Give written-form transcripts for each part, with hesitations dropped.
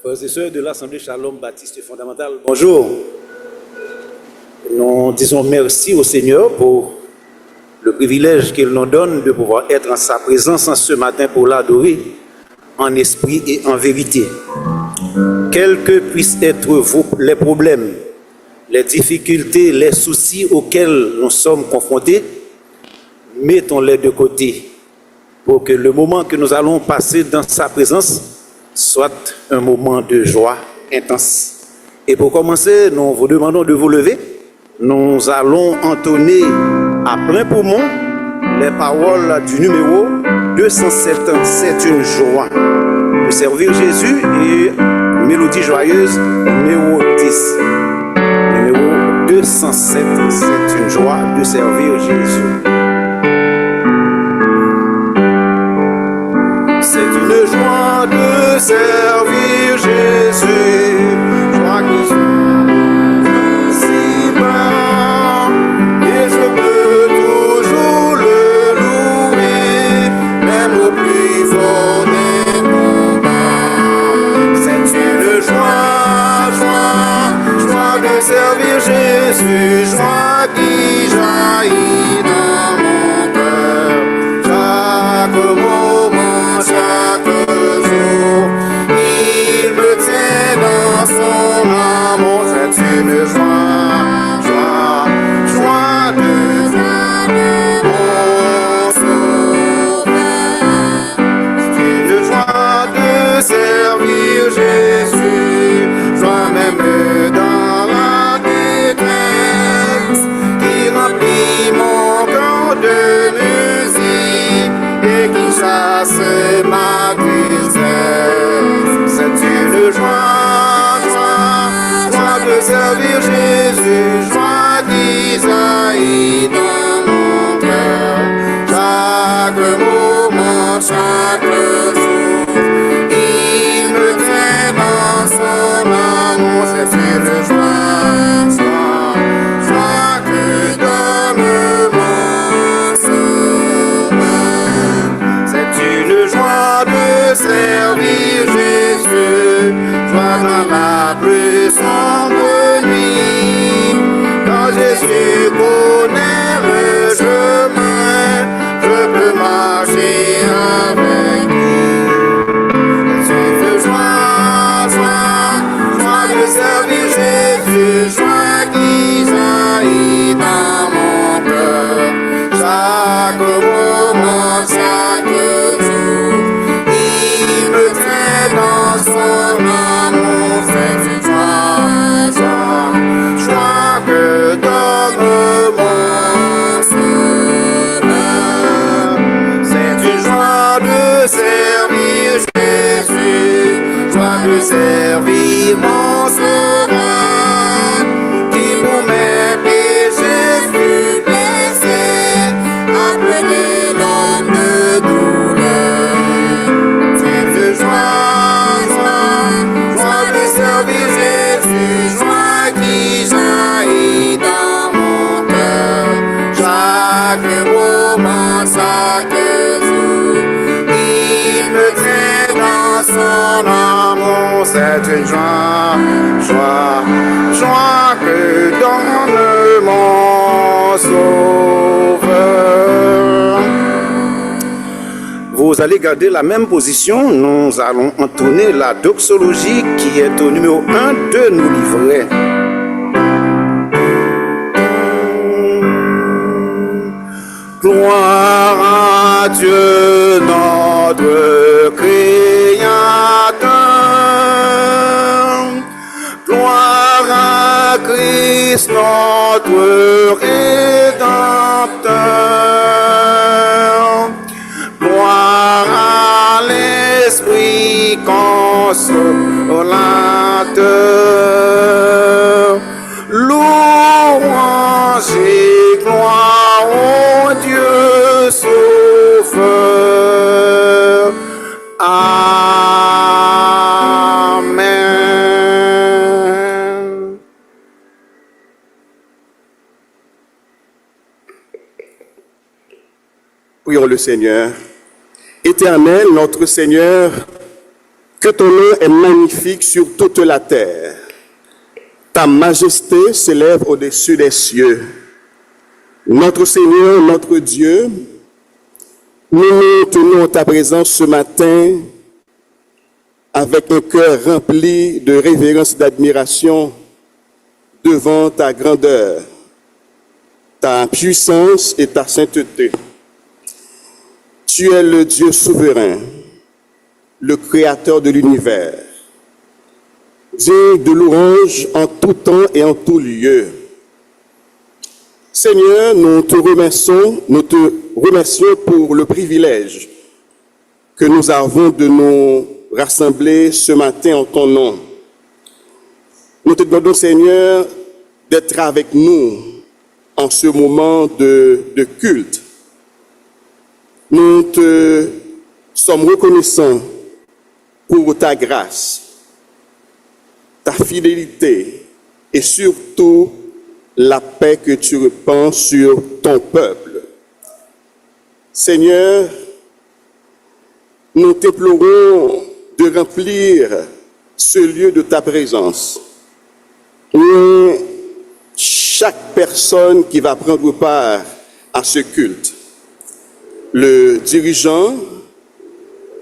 Frères et sœurs de l'Assemblée Shalom Baptiste Fondamentale, bonjour. Nous disons merci au Seigneur pour le privilège qu'il nous donne de pouvoir être en sa présence en ce matin pour l'adorer en esprit et en vérité. Quels que puissent être les problèmes, les difficultés, les soucis auxquels nous sommes confrontés, mettons-les de côté pour que le moment que nous allons passer dans sa présence soit un moment de joie intense. Et pour commencer, nous vous demandons de vous lever. Nous allons entonner à plein poumon les paroles du numéro 207. C'est une joie de servir Jésus et mélodie joyeuse numéro 10. Numéro 207, c'est une joie de servir Jésus. C'est une joie de servir Jésus, joie qui soit si bas, et je peux toujours le louer, même au plus fort des combats. C'est une joie de servir Jésus, joie qui jaillit dans mon cœur, chaque moment, chaque jour, il me tient dans son amour. C'est une joie de mon sauveur. C'est une joie de servir Jésus, joie même dans la détresse, qui remplit mon cœur de musique et qui chasse ma tristesse. C'est une joie de servir Jésus, joie qui jaillit dans mon cœur, chaque moment, chaque jour, il me tient dans son amour. C'est une joie que donne mon sauveur. C'est une joie de servir Jésus, joie dans la plus sombre nuit. Quand Jésus connaît le chemin, je peux marcher avec lui. C'est une joie de servir Jésus, joie qui jaillit dans mon cœur, chaque moment, chaque jour, il me tient dans son amour. C'est une joie que donne mon sauveur. C'est une joie de servir Jésus, joie de servir mon sauveur, qui pour mes péchés fut blessé, appelé l'homme de douleur. C'est une joie de servir Jésus, joie qui jaillit dans mon cœur, chaque moment, chaque jour, il me tient dans son amour. C'est une joie que donne mon sauveur. Vous allez garder la même position. Nous allons entonner la doxologie qui est au numéro 1 de nos livrets. Gloire à Dieu notre Créateur, gloire à Christ notre Rédempteur, gloire à l'Esprit consolateur, louange et gloire au Dieu sauveur. Amen. Prions le Seigneur. Éternel, notre Seigneur, Que ton nom est magnifique sur toute la terre. Ta majesté s'élève au-dessus des cieux. Notre Seigneur, notre Dieu, nous nous tenons en ta présence ce matin avec un cœur rempli de révérence et d'admiration devant ta grandeur, ta puissance et ta sainteté. Tu es le Dieu souverain, le créateur de l'univers, digne de louange en tout temps et en tout lieu. Seigneur, nous te remercions pour le privilège que nous avons de nous rassembler ce matin en ton nom. Nous te demandons, Seigneur, d'être avec nous en ce moment de culte. Nous te sommes reconnaissants pour ta grâce, ta fidélité et surtout la paix que tu répands sur ton peuple. Seigneur, nous t'implorons de remplir ce lieu de ta présence. Où chaque personne qui va prendre part à ce culte, le dirigeant,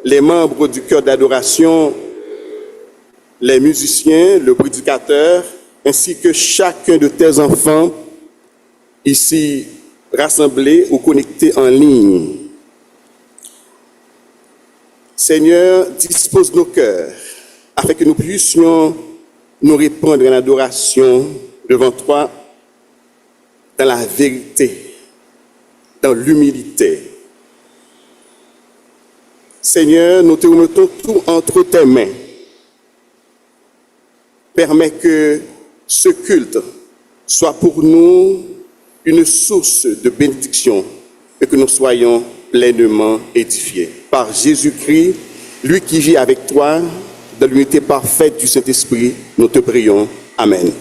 les membres du chœur d'adoration, les musiciens, le prédicateur, ainsi que chacun de tes enfants ici rassemblés ou connectés en ligne. Seigneur, dispose nos cœurs afin que nous puissions nous répandre en adoration devant toi dans la vérité, dans l'humilité. Seigneur, nous te remettons tout entre tes mains. Permets que ce culte soit pour nous une source de bénédiction et que nous soyons pleinement édifiés. Par Jésus-Christ, lui qui vit avec toi, dans l'unité parfaite du Saint-Esprit, nous te prions. Amen.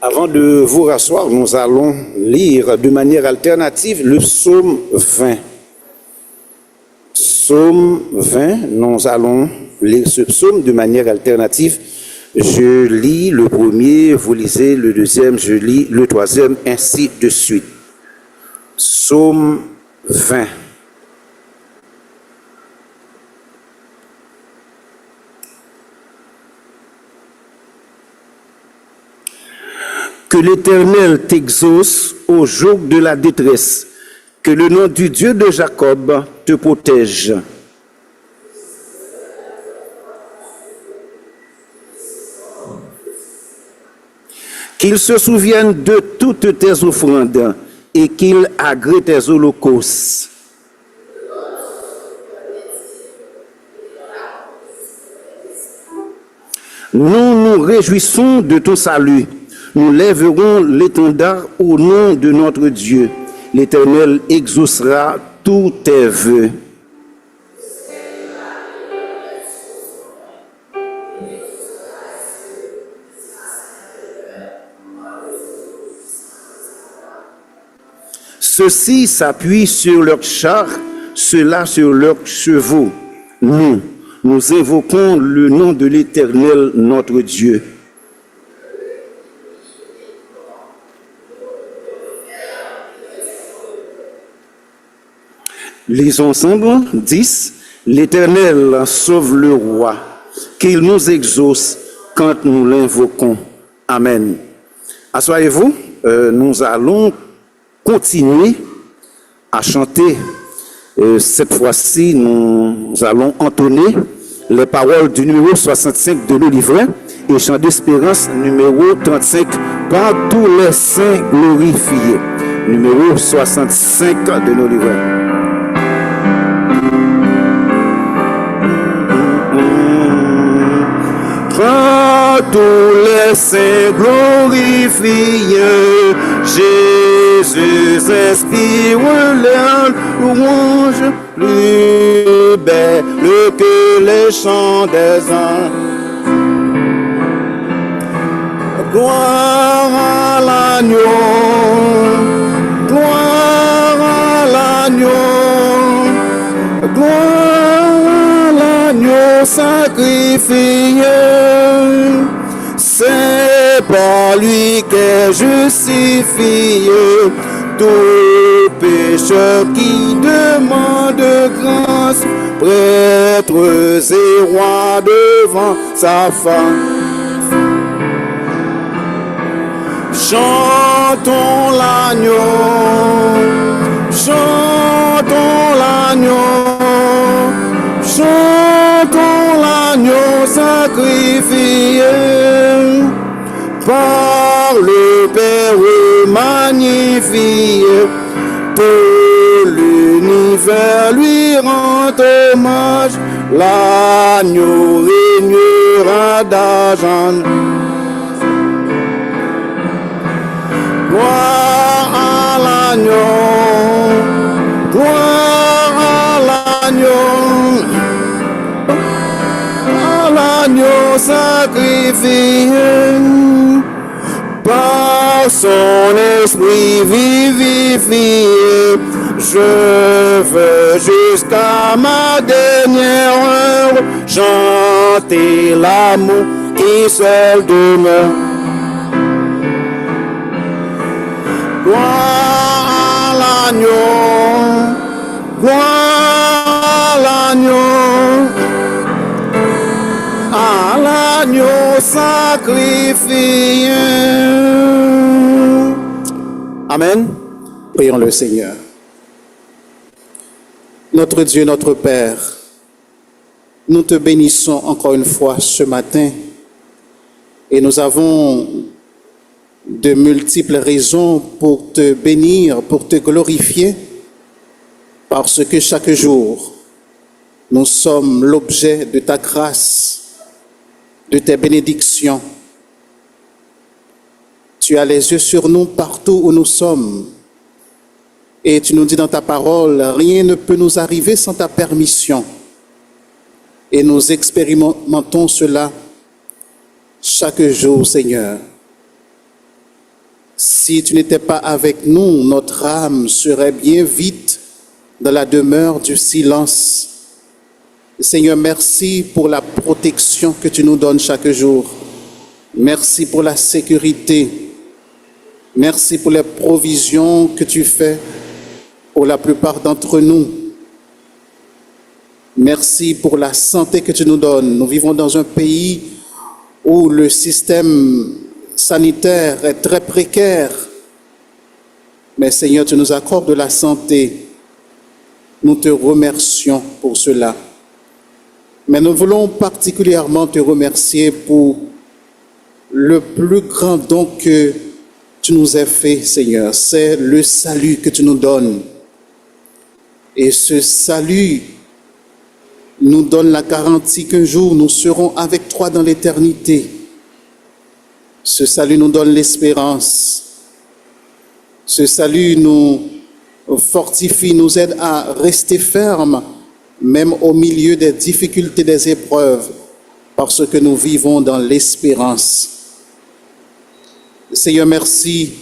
Avant de vous rasseoir, nous allons lire de manière alternative le psaume 20. Psaume 20, nous allons lire ce psaume de manière alternative. Je lis le premier, vous lisez le deuxième, je lis le troisième, ainsi de suite. Psaume 20. Que l'Éternel t'exauce au jour de la détresse, que le nom du Dieu de Jacob te protège. Qu'il se souvienne de toutes tes offrandes et qu'il agrée tes holocaustes. Nous nous réjouissons de ton salut. Nous lèverons l'étendard au nom de notre Dieu. L'Éternel exaucera tous tes vœux. Ceux-ci s'appuient sur leurs chars, ceux-là sur leurs chevaux. Nous invoquons le nom de l'Éternel, notre Dieu. Lisons ensemble. 10. L'Éternel sauve le roi, qu'il nous exauce quand nous l'invoquons. Amen. Asseyez-vous, nous allons continuer à chanter. Cette fois-ci, nous allons entonner les paroles du numéro 65 de nos livrets et chant d'espérance numéro 35, par tous les saints glorifiés. Numéro 65 de nos livrets. Par tous les saints glorifiés, Jésus inspire leur louange plus belle que les chants des anges. Gloire à l'agneau, gloire à l'agneau, gloire l'agneau sacrifié. C'est par lui qu'est justifié tout pécheur qui demande grâce, prêtres et rois devant sa face. Chantons l'agneau, chantons l'agneau, chantons l'agneau sacrifié par le Père magnifié. Tout l'univers lui rend hommage, l'agneau régnera d'argent. Gloire à l'agneau, gloire à l'agneau sacrifié. Par son esprit vivifié, je veux jusqu'à ma dernière heure chanter l'amour qui seul demeure. Gloire à l'agneau, gloire à l'agneau sacrifié. Amen. Prions le Seigneur. Notre Dieu, notre Père, nous te bénissons encore une fois ce matin et nous avons de multiples raisons pour te bénir, pour te glorifier, parce que chaque jour, nous sommes l'objet de ta grâce, de tes bénédictions. Tu as les yeux sur nous partout où nous sommes. Et tu nous dis dans ta parole, rien ne peut nous arriver sans ta permission. Et nous expérimentons cela chaque jour, Seigneur. Si tu n'étais pas avec nous, notre âme serait bien vite dans la demeure du silence. Seigneur, merci pour la protection que tu nous donnes chaque jour. Merci pour la sécurité. Merci pour les provisions que tu fais pour la plupart d'entre nous. Merci pour la santé que tu nous donnes. Nous vivons dans un pays où le système sanitaire est très précaire. Mais Seigneur, tu nous accordes de la santé. Nous te remercions pour cela. Mais nous voulons particulièrement te remercier pour le plus grand don que tu nous as fait, Seigneur. C'est le salut que tu nous donnes. Et ce salut nous donne la garantie qu'un jour nous serons avec toi dans l'éternité. Ce salut nous donne l'espérance. Ce salut nous fortifie, nous aide à rester fermes, même au milieu des difficultés, des épreuves, parce que nous vivons dans l'espérance. Seigneur, merci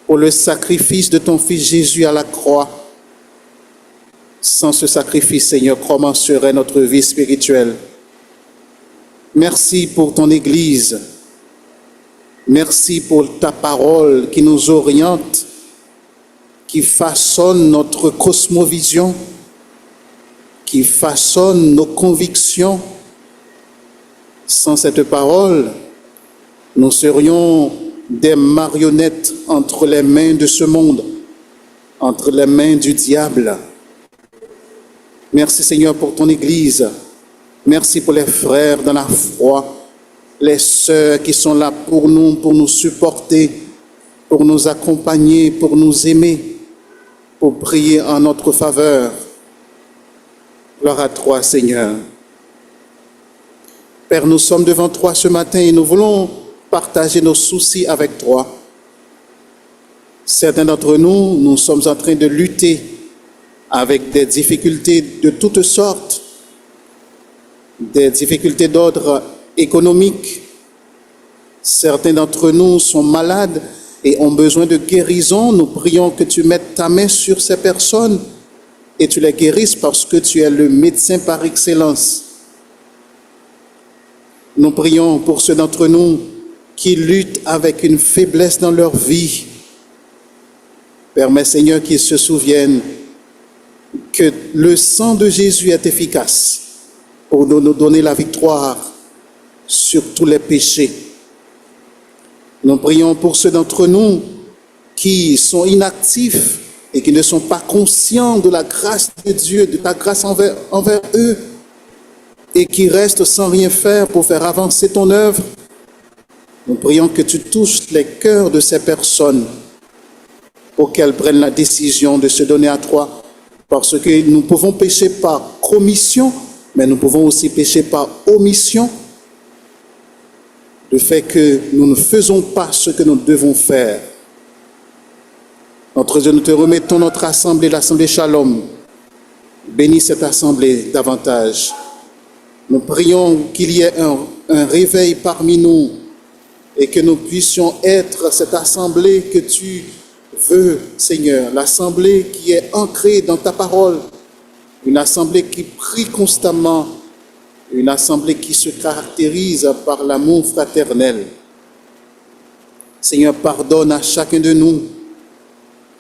pour le sacrifice de ton Fils Jésus à la croix. Sans ce sacrifice, Seigneur, comment serait notre vie spirituelle? Merci pour ton Église. Merci pour ta parole qui nous oriente, qui façonne notre cosmovision, qui façonne nos convictions. Sans cette parole, nous serions des marionnettes entre les mains de ce monde, entre les mains du diable. Merci Seigneur pour ton Église. Merci pour les frères dans la foi, les sœurs qui sont là pour nous supporter, pour nous accompagner, pour nous aimer, pour prier en notre faveur. Gloire à toi, Seigneur. Père, nous sommes devant toi ce matin et nous voulons partager nos soucis avec toi. Certains d'entre nous, nous sommes en train de lutter avec des difficultés de toutes sortes, des difficultés d'ordre économique. Certains d'entre nous sont malades et ont besoin de guérison. Nous prions que tu mettes ta main sur ces personnes et tu les guérisses parce que tu es le médecin par excellence. Nous prions pour ceux d'entre nous qui luttent avec une faiblesse dans leur vie. Permets, Seigneur, qu'ils se souviennent que le sang de Jésus est efficace pour nous donner la victoire sur tous les péchés. Nous prions pour ceux d'entre nous qui sont inactifs et qui ne sont pas conscients de la grâce de Dieu, de ta grâce envers eux, et qui restent sans rien faire pour faire avancer ton œuvre. Nous prions que tu touches les cœurs de ces personnes pour qu'elles prennent la décision de se donner à toi, parce que nous pouvons pécher par commission, mais nous pouvons aussi pécher par omission, le fait que nous ne faisons pas ce que nous devons faire. Notre Dieu, nous te remettons notre assemblée, l'assemblée Shalom. Bénis cette assemblée davantage. Nous prions qu'il y ait un réveil parmi nous et que nous puissions être cette assemblée que tu veux, Seigneur, l'assemblée qui est ancrée dans ta parole, une assemblée qui prie constamment, une assemblée qui se caractérise par l'amour fraternel. Seigneur, pardonne à chacun de nous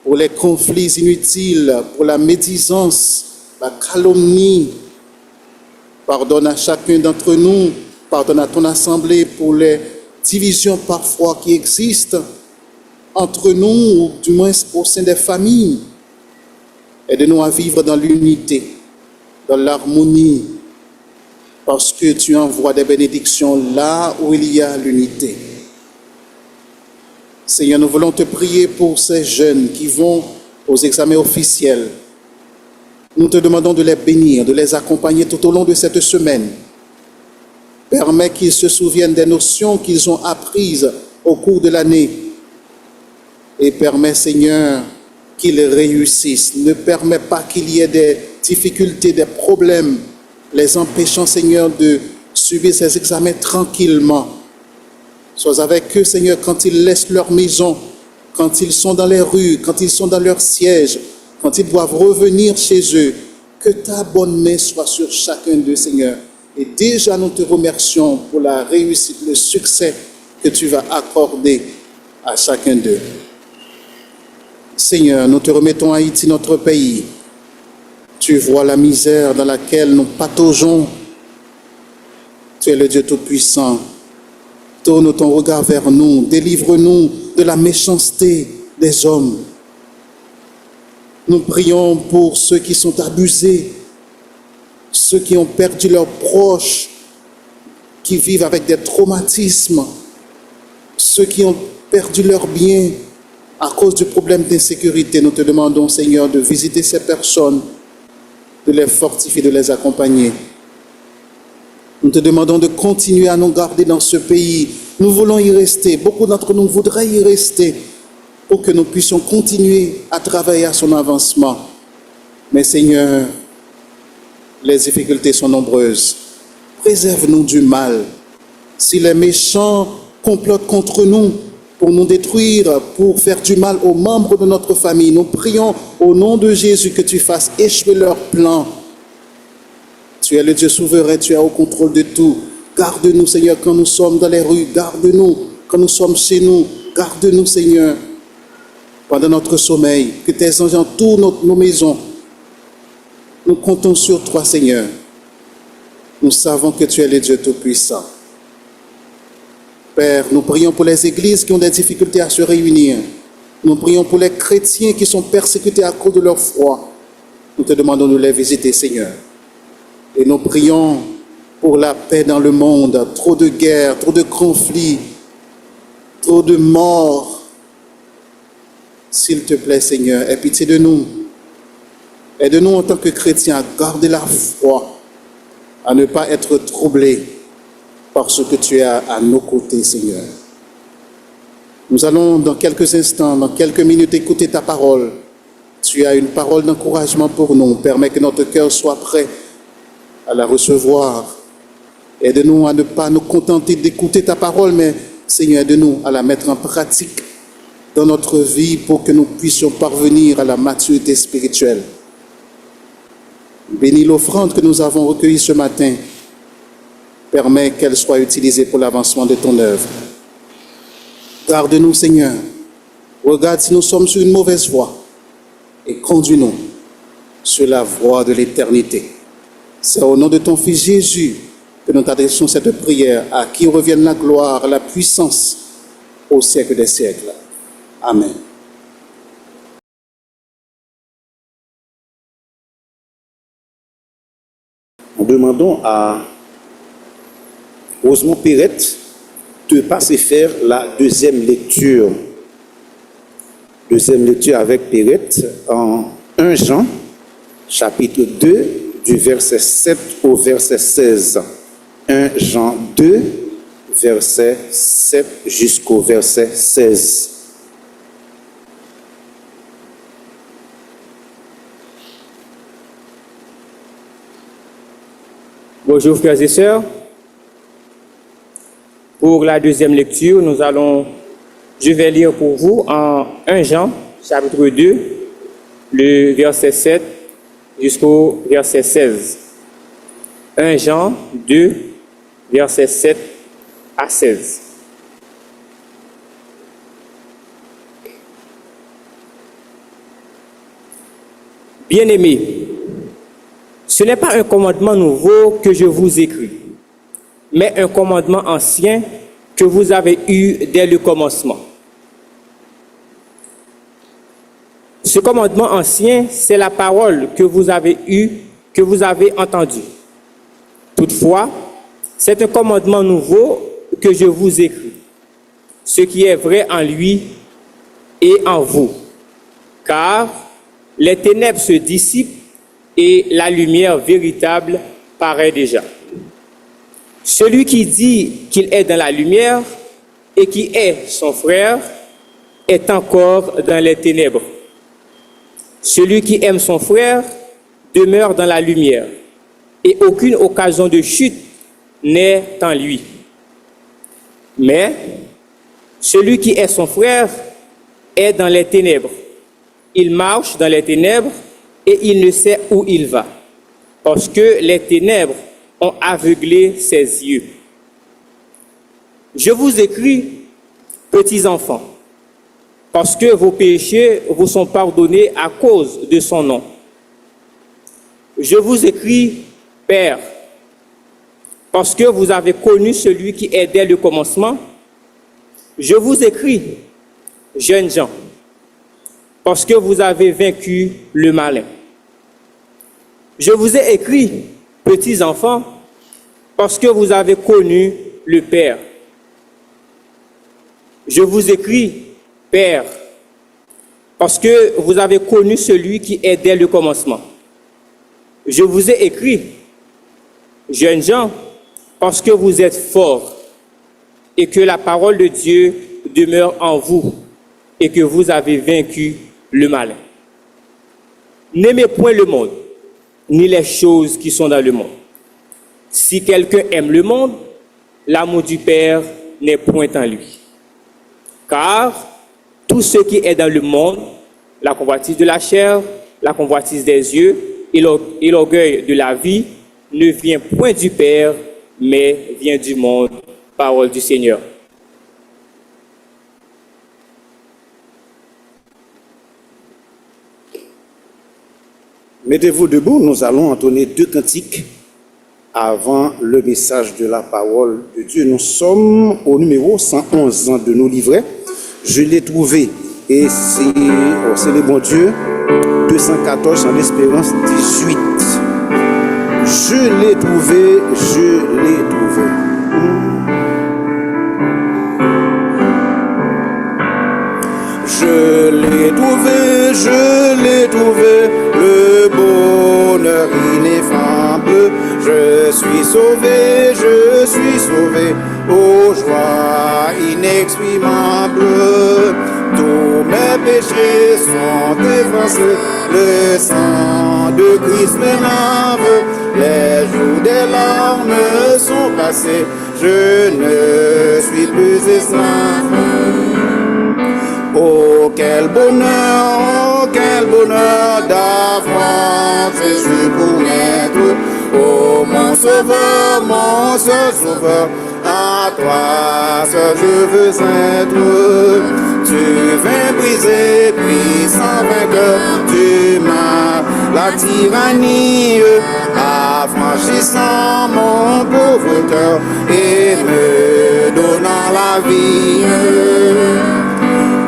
pour les conflits inutiles, pour la médisance, la calomnie. Pardonne à chacun d'entre nous, pardonne à ton assemblée pour les divisions parfois qui existent entre nous, ou du moins au sein des familles. Aide-nous à vivre dans l'unité, dans l'harmonie, parce que tu envoies des bénédictions là où il y a l'unité. Seigneur, nous voulons te prier pour ces jeunes qui vont aux examens officiels. Nous te demandons de les bénir, de les accompagner tout au long de cette semaine. Permets qu'ils se souviennent des notions qu'ils ont apprises au cours de l'année. Et permets, Seigneur, qu'ils réussissent. Ne permets pas qu'il y ait des difficultés, des problèmes, les empêchant, Seigneur, de subir ces examens tranquillement. Sois avec eux, Seigneur, quand ils laissent leur maison, quand ils sont dans les rues, quand ils sont dans leur siège, quand ils doivent revenir chez eux. Que ta bonne main soit sur chacun d'eux, Seigneur. Et déjà, nous te remercions pour la réussite, le succès que tu vas accorder à chacun d'eux. Seigneur, nous te remettons Haïti, notre pays. Tu vois la misère dans laquelle nous pataugeons. Tu es le Dieu Tout-Puissant. Tourne ton regard vers nous. Délivre-nous de la méchanceté des hommes. Nous prions pour ceux qui sont abusés, ceux qui ont perdu leurs proches, qui vivent avec des traumatismes, ceux qui ont perdu leurs biens à cause du problème d'insécurité. Nous te demandons, Seigneur, de visiter ces personnes, de les fortifier, de les accompagner. Nous te demandons de continuer à nous garder dans ce pays. Nous voulons y rester. Beaucoup d'entre nous voudraient y rester pour que nous puissions continuer à travailler à son avancement. Mais Seigneur, les difficultés sont nombreuses. Préserve-nous du mal. Si les méchants complotent contre nous pour nous détruire, pour faire du mal aux membres de notre famille, nous prions au nom de Jésus que tu fasses échouer leurs plans. Tu es le Dieu souverain, tu es au contrôle de tout. Garde-nous, Seigneur, quand nous sommes dans les rues. Garde-nous quand nous sommes chez nous. Garde-nous, Seigneur, pendant notre sommeil. Que tes anges entourent nos maisons. Nous comptons sur toi, Seigneur. Nous savons que tu es le Dieu Tout-Puissant. Père, nous prions pour les églises qui ont des difficultés à se réunir. Nous prions pour les chrétiens qui sont persécutés à cause de leur foi. Nous te demandons de les visiter, Seigneur. Et nous prions pour la paix dans le monde. Trop de guerres, trop de conflits, trop de morts. S'il te plaît, Seigneur, aie pitié de nous. Aide-nous en tant que chrétiens à garder la foi, à ne pas être troublés parce que tu es à nos côtés, Seigneur. Nous allons dans quelques instants, dans quelques minutes, écouter ta parole. Tu as une parole d'encouragement pour nous. Permets que notre cœur soit prêt à la recevoir. Aide-nous à ne pas nous contenter d'écouter ta parole, mais Seigneur, aide-nous à la mettre en pratique dans notre vie pour que nous puissions parvenir à la maturité spirituelle. Bénis l'offrande que nous avons recueillie ce matin. Permets qu'elle soit utilisée pour l'avancement de ton œuvre. Garde-nous, Seigneur. Regarde si nous sommes sur une mauvaise voie et conduis-nous sur la voie de l'éternité. C'est au nom de ton Fils Jésus que nous t'adressons cette prière, à qui revienne la gloire, la puissance au siècle des siècles. Amen. Nous demandons à Rosemont Perrette de passer faire la deuxième lecture. Deuxième lecture avec Perrette en 1 Jean, chapitre 2, du verset 7 au verset 16. 1 Jean 2, verset 7 jusqu'au verset 16. Bonjour frères et sœurs. Pour la deuxième lecture, je vais lire pour vous en 1 Jean, chapitre 2, le verset 7 jusqu'au verset 16. 1 Jean 2, verset 7 à 16. Bien-aimés, ce n'est pas un commandement nouveau que je vous écris, mais un commandement ancien que vous avez eu dès le commencement. Ce commandement ancien, c'est la parole que vous avez entendue. Toutefois, c'est un commandement nouveau que je vous écris, ce qui est vrai en lui et en vous, car les ténèbres se dissipent et la lumière véritable paraît déjà. Celui qui dit qu'il est dans la lumière et qui est son frère est encore dans les ténèbres. Celui qui aime son frère demeure dans la lumière et aucune occasion de chute n'est en lui. Mais celui qui est son frère est dans les ténèbres. Il marche dans les ténèbres et il ne sait où il va, parce que les ténèbres ont aveuglé ses yeux. Je vous écris, petits enfants, parce que vos péchés vous sont pardonnés à cause de son nom. Je vous écris, Père, parce que vous avez connu celui qui est dès le commencement. Je vous écris, jeunes gens, parce que vous avez vaincu le malin. Je vous ai écrit, petits enfants, parce que vous avez connu le Père. Je vous écris, Père, parce que vous avez connu celui qui est dès le commencement. Je vous ai écrit, jeunes gens, parce que vous êtes forts et que la parole de Dieu demeure en vous et que vous avez vaincu le malin. N'aimez point le monde, ni les choses qui sont dans le monde. Si quelqu'un aime le monde, l'amour du Père n'est point en lui. Car tout ce qui est dans le monde, la convoitise de la chair, la convoitise des yeux et l'orgueil de la vie, ne vient point du Père, mais vient du monde. Parole du Seigneur. Mettez-vous debout, nous allons entonner 2 cantiques avant le message de la parole de Dieu. Nous sommes au numéro 111 de nos livrets. Je l'ai trouvé et c'est le bon Dieu, 214 en Espérance 18. Je l'ai trouvé, je l'ai trouvé. Je l'ai trouvé, le bonheur ineffable. Je suis sauvé, aux joies inexprimables. Tous mes péchés sont effacés, le sang de Christ me lave. Les jours des larmes sont passés, je ne suis plus esclave. Oh, quel bonheur d'avoir Jésus pour maître. Oh, mon sauveur, mon seul sauveur. À toi seul je veux être. Tu viens briser, puissant vainqueur. Tu m'as la tyrannie, affranchissant mon pauvre cœur et me donnant la vie.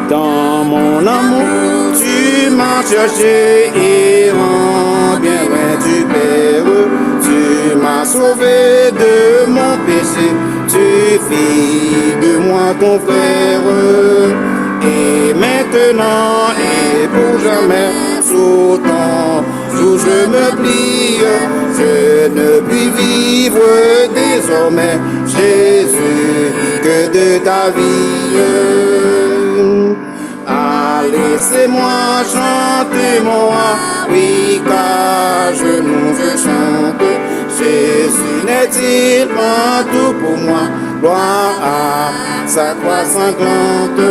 Dans mon amour, tu m'as cherché et rend bien loin du Père. Tu m'as sauvé de mon péché, tu fis de moi ton frère. Et maintenant et pour jamais, sous ton joug je me plie. Je ne puis vivre désormais, Jésus, que de ta vie. Ah, laissez-moi chanter mon roi, oui, car je nous je chante. Jésus n'est-il pas tout pour moi? Gloire à sa croix sanglante.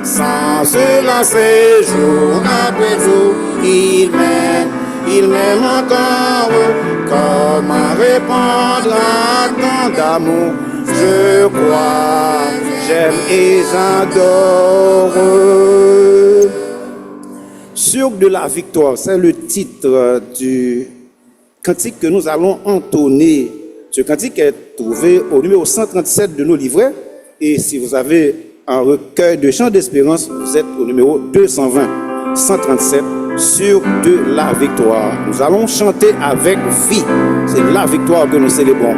Sans cela, c'est jour après jour, il m'aime encore. Comment répondre à tant d'amour? Je crois, j'aime et j'adore. Sur de la victoire, c'est le titre du cantique que nous allons entonner. Ce cantique est trouvé au numéro 137 de nos livrets. Et si vous avez un recueil de chants d'espérance, vous êtes au numéro 220, 137, sur de la victoire. Nous allons chanter avec vie. C'est la victoire que nous célébrons.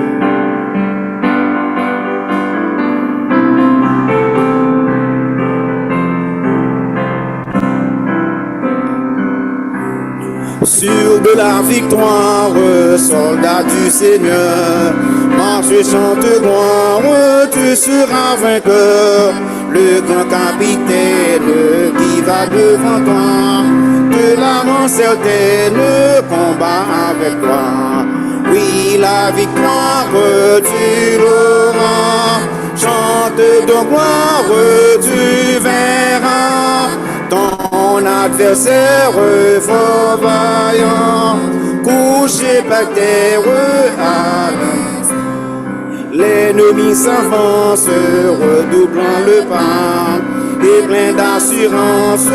Sur de la victoire, soldat du Seigneur, marche et chante gloire, tu seras vainqueur. Le grand capitaine qui va devant toi, de la mort certaine, combat avec toi. Oui, la victoire, tu l'auras. Chante de gloire, tu verras. Ton adversaire fort vaillant, couché par terre à l'ennemi s'avance, redoublant le pas, et plein d'assurance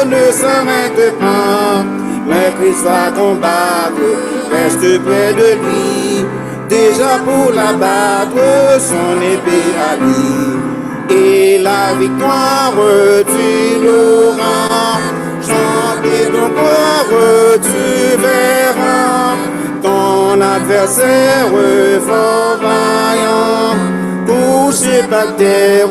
ne s'arrête pas. Mais Christ va combattre, reste près de lui, déjà pour l'abattre, son épée à lui. Et la victoire, tu l'auras. Chantez donc gloire, tu verras. Ton adversaire fort vaillant, couché par terre.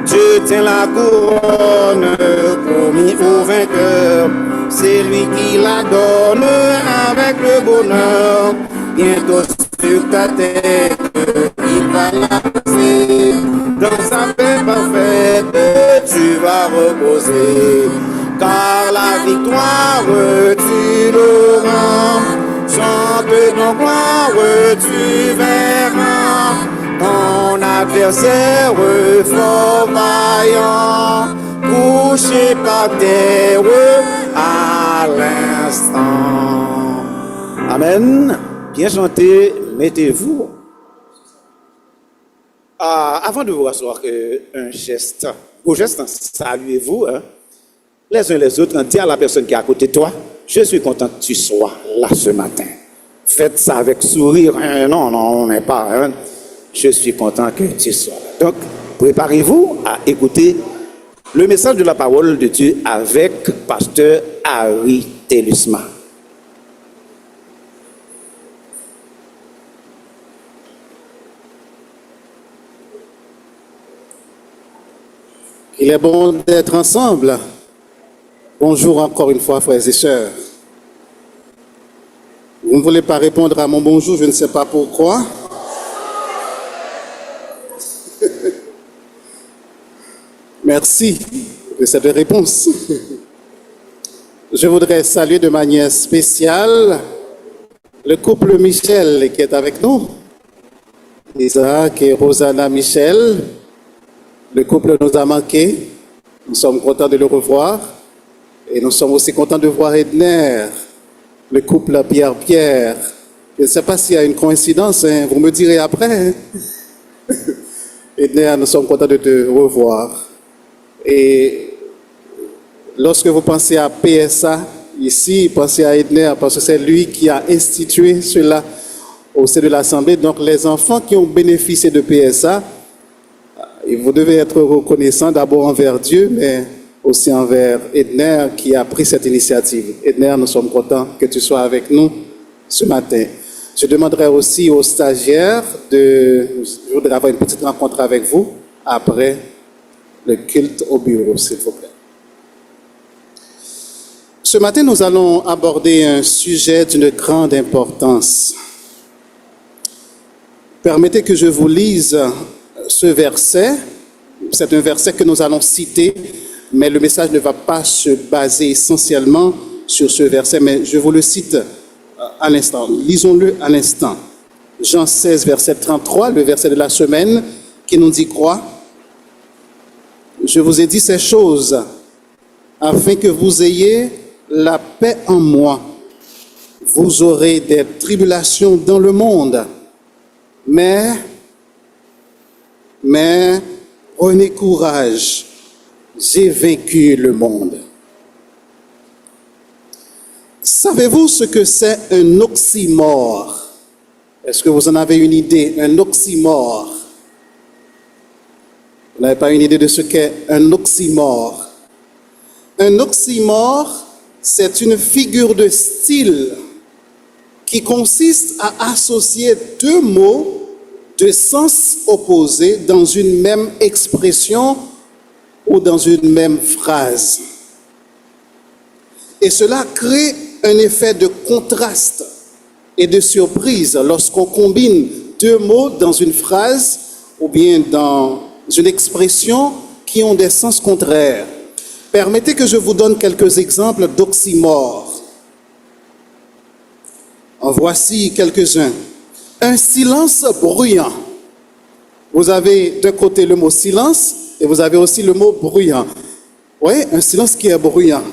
Dieu tient la couronne, promis au vainqueur. C'est lui qui la donne avec le bonheur. Bientôt sur ta tête, il va la poser. Dans sa paix parfaite, tu vas reposer. Car la victoire, tu l'auras. Chante ton gloire, tu verras. Ton adversaire fort vaillant, couché par terre à l'instant. Amen. Bien chanté, mettez-vous. Avant de vous rasseoir, un geste, au geste, saluez-vous, hein, les uns les autres, dis à la personne qui est à côté de toi, je suis content que tu sois là ce matin. Faites ça avec sourire. Non, on n'est pas. Hein. Je suis content que tu sois là. Donc, préparez-vous à écouter le message de la parole de Dieu avec pasteur Harry Telusma. Il est bon d'être ensemble. Bonjour encore une fois, frères et sœurs. Vous ne voulez pas répondre à mon bonjour, je ne sais pas pourquoi. Merci de cette réponse. Je voudrais saluer de manière spéciale le couple Michel qui est avec nous. Isaac et Rosanna Michel. Le couple nous a manqué. Nous sommes contents de le revoir. Et nous sommes aussi contents de voir Edner. le couple Pierre-Pierre. Je ne sais pas s'il y a une coïncidence, hein, vous me direz après. Hein. Edner, nous sommes contents de te revoir. Et lorsque vous pensez à PSA, ici, pensez à Edner, parce que c'est lui qui a institué cela au sein de l'Assemblée. Donc les enfants qui ont bénéficié de PSA, vous devez être reconnaissants d'abord envers Dieu, mais aussi envers Edner qui a pris cette initiative. Edner, nous sommes contents que tu sois avec nous ce matin. Je demanderai aussi aux stagiaires je voudrais avoir une petite rencontre avec vous après le culte au bureau, s'il vous plaît. Ce matin, nous allons aborder un sujet d'une grande importance. Permettez que je vous lise ce verset. C'est un verset que nous allons citer, mais le message ne va pas se baser essentiellement sur ce verset, mais je vous le cite à l'instant. Lisons-le à l'instant. Jean 16, verset 33, le verset de la semaine, qui nous dit quoi? Je vous ai dit ces choses afin que vous ayez la paix en moi. Vous aurez des tribulations dans le monde, mais prenez courage, j'ai vaincu le monde. Savez-vous ce que c'est un oxymore? Est-ce que vous en avez une idée? Un oxymore. Vous n'avez pas une idée de ce qu'est un oxymore? Un oxymore, c'est une figure de style qui consiste à associer deux mots de sens opposés dans une même expression ou dans une même phrase. Et cela crée un effet de contraste et de surprise lorsqu'on combine deux mots dans une phrase ou bien dans une expression qui ont des sens contraires. Permettez que je vous donne quelques exemples d'oxymores. En voici quelques-uns. Un silence bruyant. Vous avez d'un côté le mot silence et vous avez aussi le mot bruyant. Oui, un silence qui est bruyant.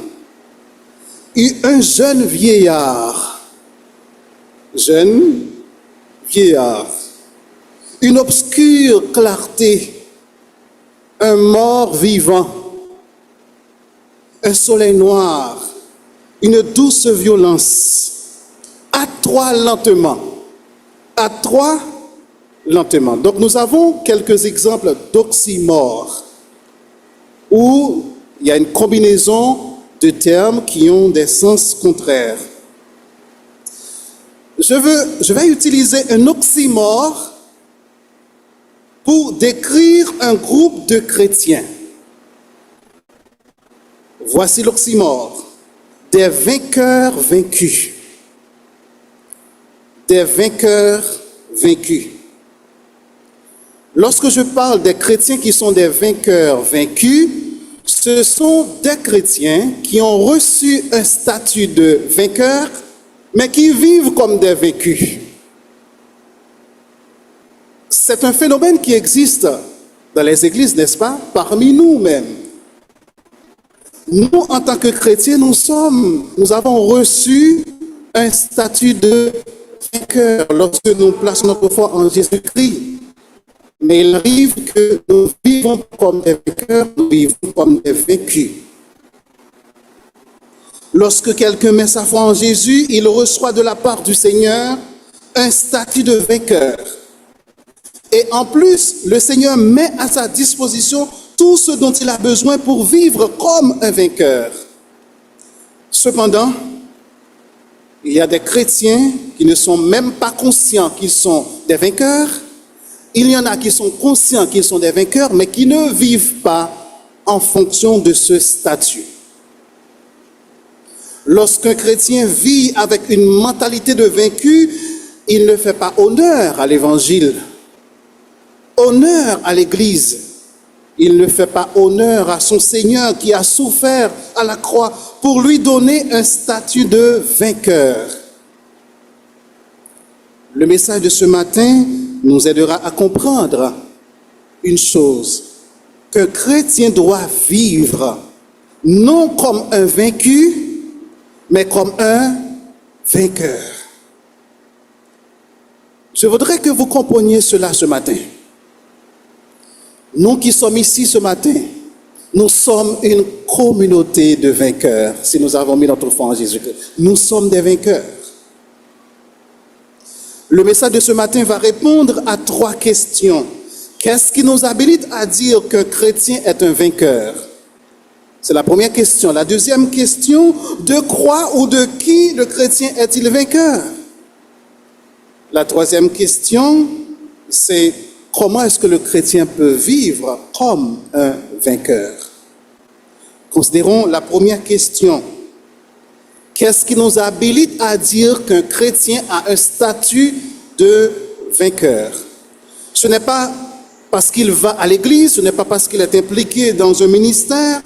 Et un jeune vieillard. Jeune vieillard. Une obscure clarté. Un mort vivant. Un soleil noir. Une douce violence. À trois lentement. À trois lentement. Donc nous avons quelques exemples d'oxymores où il y a une combinaison de termes qui ont des sens contraires. Je vais utiliser un oxymore pour décrire un groupe de chrétiens. Voici l'oxymore. Des vainqueurs vaincus. Des vainqueurs vaincus. Lorsque je parle des chrétiens qui sont des vainqueurs vaincus, ce sont des chrétiens qui ont reçu un statut de vainqueur, mais qui vivent comme des vaincus. C'est un phénomène qui existe dans les églises, n'est-ce pas? Parmi nous-mêmes. Nous, en tant que chrétiens, nous avons reçu un statut de vainqueur lorsque nous plaçons notre foi en Jésus-Christ. Mais il arrive que nous vivons comme des vainqueurs, nous vivons comme des vaincus. Lorsque quelqu'un met sa foi en Jésus, il reçoit de la part du Seigneur un statut de vainqueur. Et en plus, le Seigneur met à sa disposition tout ce dont il a besoin pour vivre comme un vainqueur. Cependant, il y a des chrétiens qui ne sont même pas conscients qu'ils sont des vainqueurs. Il y en a qui sont conscients qu'ils sont des vainqueurs, mais qui ne vivent pas en fonction de ce statut. Lorsqu'un chrétien vit avec une mentalité de vaincu, il ne fait pas honneur à l'Évangile, honneur à l'Église. Il ne fait pas honneur à son Seigneur qui a souffert à la croix pour lui donner un statut de vainqueur. Le message de ce matin nous aidera à comprendre une chose, qu'un chrétien doit vivre non comme un vaincu, mais comme un vainqueur. Je voudrais que vous compreniez cela ce matin. Nous qui sommes ici ce matin, nous sommes une communauté de vainqueurs. Si nous avons mis notre foi en Jésus-Christ, nous sommes des vainqueurs. Le message de ce matin va répondre à 3 questions. Qu'est-ce qui nous habilite à dire qu'un chrétien est un vainqueur? C'est la première question. La deuxième question, de quoi ou de qui le chrétien est-il vainqueur? La troisième question, c'est comment est-ce que le chrétien peut vivre comme un vainqueur? Considérons la première question. Qu'est-ce qui nous habilite à dire qu'un chrétien a un statut de vainqueur? Ce n'est pas parce qu'il va à l'église, ce n'est pas parce qu'il est impliqué dans un ministère,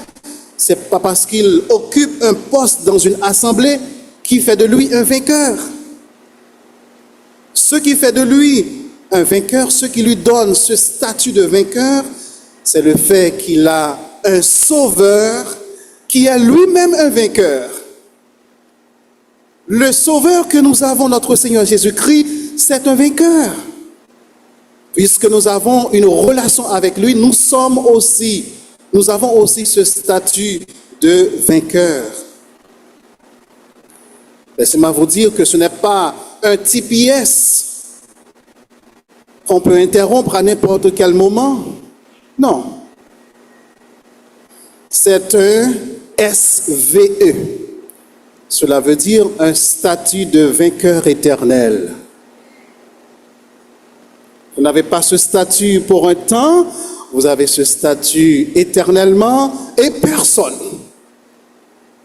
ce n'est pas parce qu'il occupe un poste dans une assemblée qui fait de lui un vainqueur. Ce qui fait de lui un vainqueur, ce qui lui donne ce statut de vainqueur, c'est le fait qu'il a un sauveur qui est lui-même un vainqueur. Le sauveur que nous avons, notre Seigneur Jésus-Christ, c'est un vainqueur. Puisque nous avons une relation avec lui, nous avons aussi ce statut de vainqueur. Laissez-moi vous dire que ce n'est pas un TPS qu'on peut interrompre à n'importe quel moment. Non. C'est un SVE. Cela veut dire un statut de vainqueur éternel. Vous n'avez pas ce statut pour un temps, vous avez ce statut éternellement et personne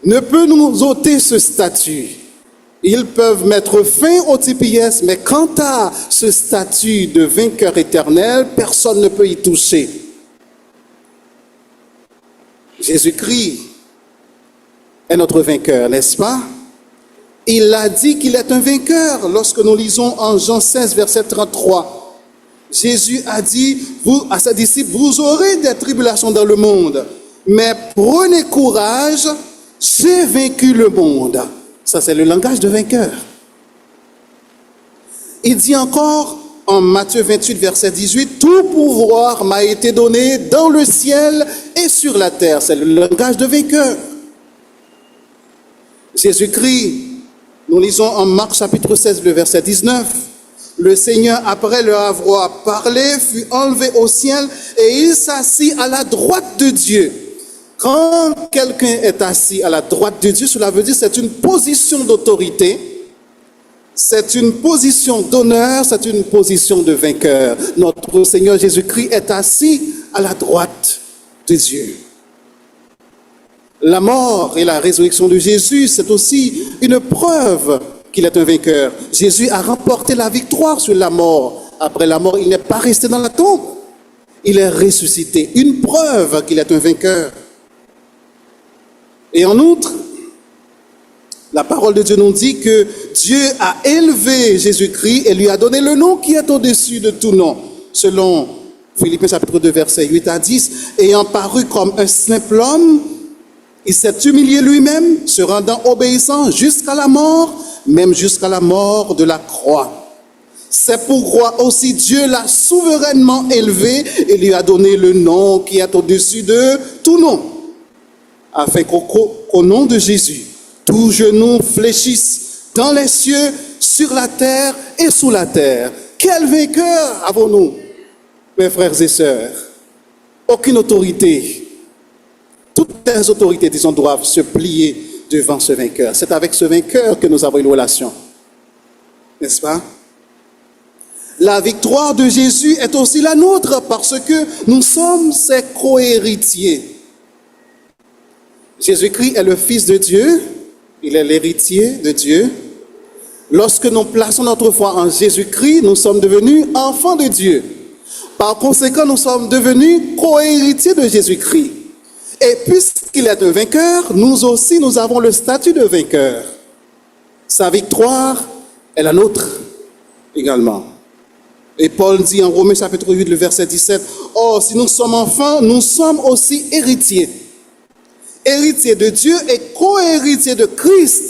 ne peut nous ôter ce statut. Ils peuvent mettre fin au TPS, mais quant à ce statut de vainqueur éternel, personne ne peut y toucher. Jésus-Christ est notre vainqueur, n'est-ce pas? Il a dit qu'il est un vainqueur lorsque nous lisons en Jean 16, verset 33. Jésus a dit à ses disciples, vous aurez des tribulations dans le monde, mais prenez courage, j'ai vaincu le monde. Ça, c'est le langage de vainqueur. Il dit encore en Matthieu 28, verset 18, tout pouvoir m'a été donné dans le ciel et sur la terre. C'est le langage de vainqueur. Jésus-Christ, nous lisons en Marc chapitre 16, le verset 19, le Seigneur, après leur avoir parlé, fut enlevé au ciel et il s'assit à la droite de Dieu. Quand quelqu'un est assis à la droite de Dieu, cela veut dire que c'est une position d'autorité, c'est une position d'honneur, c'est une position de vainqueur. Notre Seigneur Jésus-Christ est assis à la droite de Dieu. La mort et la résurrection de Jésus, c'est aussi une preuve qu'il est un vainqueur. Jésus a remporté la victoire sur la mort. Après la mort, il n'est pas resté dans la tombe. Il est ressuscité. Une preuve qu'il est un vainqueur. Et en outre, la parole de Dieu nous dit que Dieu a élevé Jésus-Christ et lui a donné le nom qui est au-dessus de tout nom. Selon Philippiens chapitre 2, versets 8 à 10, ayant paru comme un simple homme, il s'est humilié lui-même, se rendant obéissant jusqu'à la mort, même jusqu'à la mort de la croix. C'est pourquoi aussi Dieu l'a souverainement élevé et lui a donné le nom qui est au-dessus de tout nom, afin qu'au nom de Jésus, tout genou fléchisse dans les cieux, sur la terre et sous la terre. Quel vainqueur avons-nous, mes frères et sœurs? Aucune autorité. Toutes les autorités, disons, doivent se plier devant ce vainqueur. C'est avec ce vainqueur que nous avons une relation. N'est-ce pas? La victoire de Jésus est aussi la nôtre parce que nous sommes ses co-héritiers. Jésus-Christ est le Fils de Dieu, il est l'héritier de Dieu. Lorsque nous plaçons notre foi en Jésus-Christ, nous sommes devenus enfants de Dieu. Par conséquent, nous sommes devenus co-héritiers de Jésus-Christ. Et puisqu'il est un vainqueur, nous aussi, nous avons le statut de vainqueur. Sa victoire est la nôtre également. Et Paul dit en Romains chapitre 8, le verset 17, « Or, si nous sommes enfants, nous sommes aussi héritiers. Héritiers de Dieu et co-héritiers de Christ.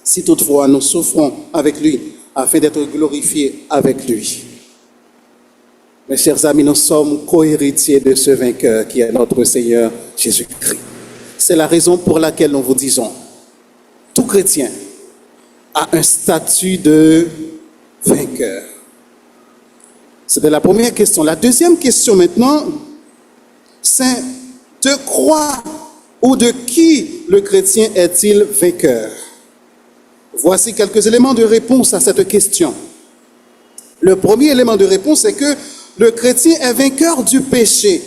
si toutefois nous souffrons avec lui, afin d'être glorifiés avec lui. Mes chers amis, nous sommes co-héritiers de ce vainqueur qui est notre Seigneur Jésus-Christ. C'est la raison pour laquelle nous vous disons, tout chrétien a un statut de vainqueur. C'était la première question. La deuxième question maintenant, c'est de quoi ou de qui le chrétien est-il vainqueur? Voici quelques éléments de réponse à cette question. Le premier élément de réponse, c'est que le chrétien est vainqueur du péché.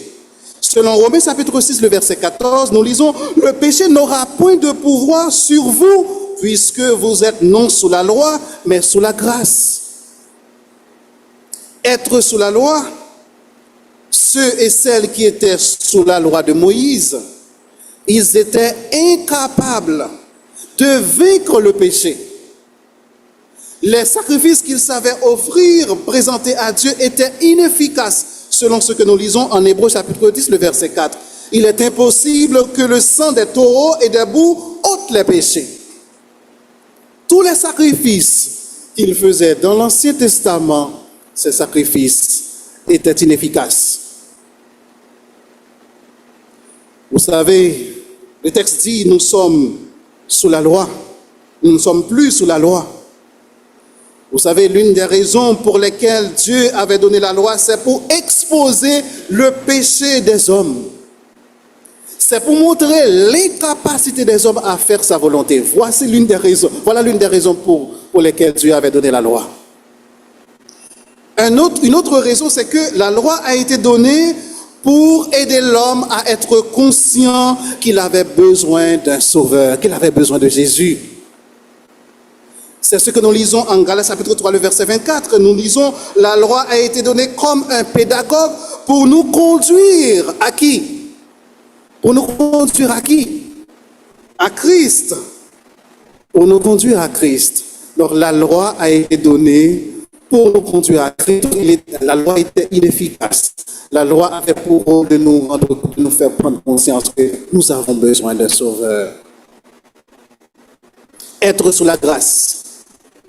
Selon Romains chapitre 6, le verset 14, nous lisons « Le péché n'aura point de pouvoir sur vous, puisque vous êtes non sous la loi, mais sous la grâce. » Être sous la loi, ceux et celles qui étaient sous la loi de Moïse, ils étaient incapables de vaincre le péché. Les sacrifices qu'ils savaient offrir, présenter à Dieu, étaient inefficaces, selon ce que nous lisons en Hébreux chapitre 10, le verset 4. Il est impossible que le sang des taureaux et des boucs ôte les péchés. Tous les sacrifices qu'ils faisaient dans l'Ancien Testament, ces sacrifices étaient inefficaces. Vous savez, le texte dit, nous sommes sous la loi. Nous ne sommes plus sous la loi. Vous savez, l'une des raisons pour lesquelles Dieu avait donné la loi, c'est pour exposer le péché des hommes. C'est pour montrer l'incapacité des hommes à faire sa volonté. Voici l'une des raisons. Voilà l'une des raisons pour lesquelles Dieu avait donné la loi. Une autre raison, c'est que la loi a été donnée pour aider l'homme à être conscient qu'il avait besoin d'un sauveur, qu'il avait besoin de Jésus. C'est ce que nous lisons en Galates chapitre 3, le verset 24. Nous lisons, la loi a été donnée comme un pédagogue pour nous conduire à qui? Pour nous conduire à qui? À Christ. Pour nous conduire à Christ. Donc la loi a été donnée pour nous conduire à Christ. La loi était inefficace. La loi avait pour rôle de nous faire prendre conscience que nous avons besoin d'un sauveur. Être sous la grâce.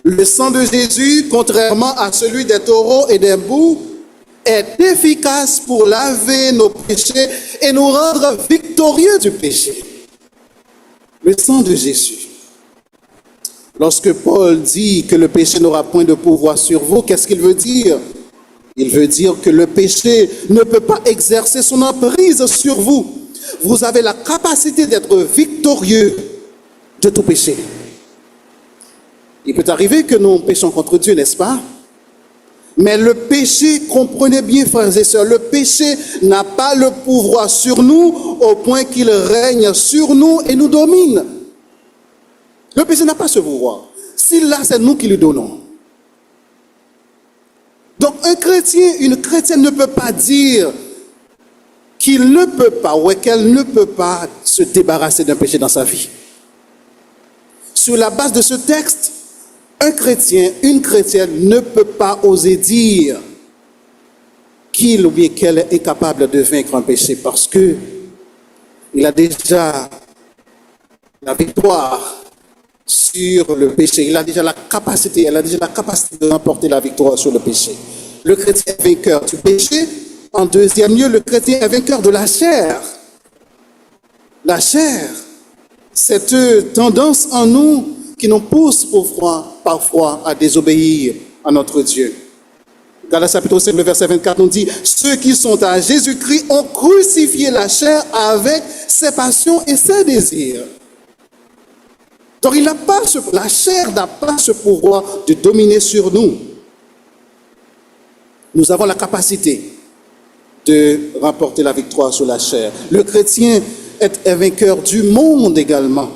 Le sang de Jésus, contrairement à celui des taureaux et des boucs, est efficace pour laver nos péchés et nous rendre victorieux du péché. Le sang de Jésus. Lorsque Paul dit que le péché n'aura point de pouvoir sur vous, qu'est-ce qu'il veut dire? Il veut dire que le péché ne peut pas exercer son emprise sur vous. Vous avez la capacité d'être victorieux de tout péché. Il peut arriver que nous péchons contre Dieu, n'est-ce pas? Mais le péché, comprenez bien, frères et sœurs, le péché n'a pas le pouvoir sur nous au point qu'il règne sur nous et nous domine. Le péché n'a pas ce pouvoir. S'il l'a, c'est nous qui lui donnons. Donc un chrétien, une chrétienne ne peut pas dire qu'il ne peut pas ou qu'elle ne peut pas se débarrasser d'un péché dans sa vie. Sur la base de ce texte, un chrétien, une chrétienne ne peut pas oser dire qu'il ou bien qu'elle est incapable de vaincre un péché parce que il a déjà la victoire sur le péché. Il a déjà la capacité, elle a déjà la capacité de remporter la victoire sur le péché. Le chrétien est vainqueur du péché. En deuxième lieu, le chrétien est vainqueur de la chair. La chair, cette tendance en nous qui nous pousse parfois à désobéir à notre Dieu. Galates chapitre 5, le verset 24 nous dit « Ceux qui sont à Jésus-Christ ont crucifié la chair avec ses passions et ses désirs. » Donc la chair n'a pas ce pouvoir de dominer sur nous. Nous avons la capacité de remporter la victoire sur la chair. Le chrétien est vainqueur du monde également.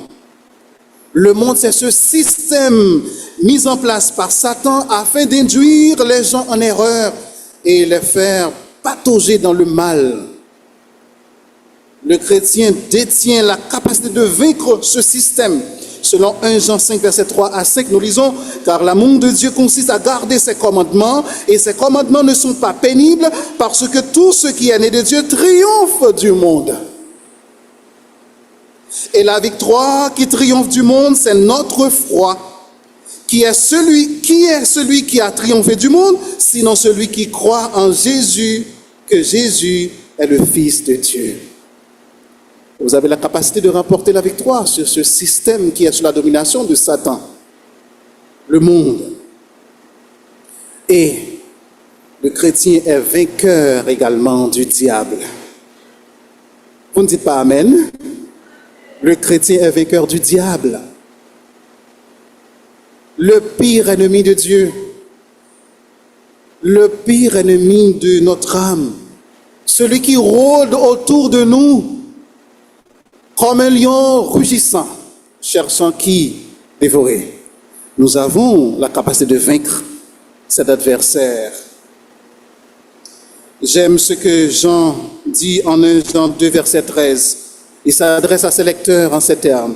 Le monde, c'est ce système mis en place par Satan afin d'induire les gens en erreur et les faire patauger dans le mal. Le chrétien détient la capacité de vaincre ce système. Selon 1 Jean 5, verset 3 à 5, nous lisons « Car l'amour de Dieu consiste à garder ses commandements, et ses commandements ne sont pas pénibles, parce que tout ce qui est né de Dieu triomphe du monde. Et la victoire qui triomphe du monde, c'est notre foi. Qui est celui qui a triomphé du monde, sinon celui qui croit en Jésus, que Jésus est le Fils de Dieu. Vous avez la capacité de remporter la victoire sur ce système qui est sous la domination de Satan, le monde. Et le chrétien est vainqueur également du diable. Vous ne dites pas Amen? Le chrétien est vainqueur du diable. Le pire ennemi de Dieu. Le pire ennemi de notre âme. Celui qui rôde autour de nous comme un lion rugissant, cherchant qui dévorer. Nous avons la capacité de vaincre cet adversaire. J'aime ce que Jean dit en 1 Jean 2, verset 13. Il s'adresse à ses lecteurs en ces termes.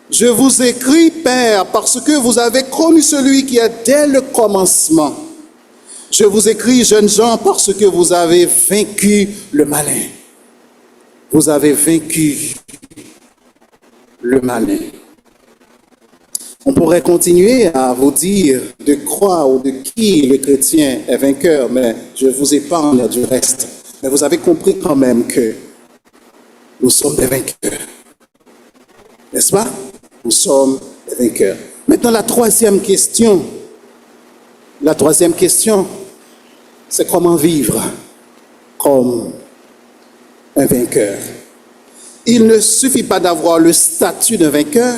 Je vous écris, Père, parce que vous avez connu celui qui est dès le commencement. Je vous écris, jeunes gens, parce que vous avez vaincu le malin. Vous avez vaincu le malin. On pourrait continuer à vous dire de croire ou de qui le chrétien est vainqueur, mais je vous épargne du reste. Mais vous avez compris quand même que nous sommes des vainqueurs. N'est-ce pas? Nous sommes des vainqueurs. Maintenant, la troisième question, c'est comment vivre comme un vainqueur. Il ne suffit pas d'avoir le statut d'un vainqueur.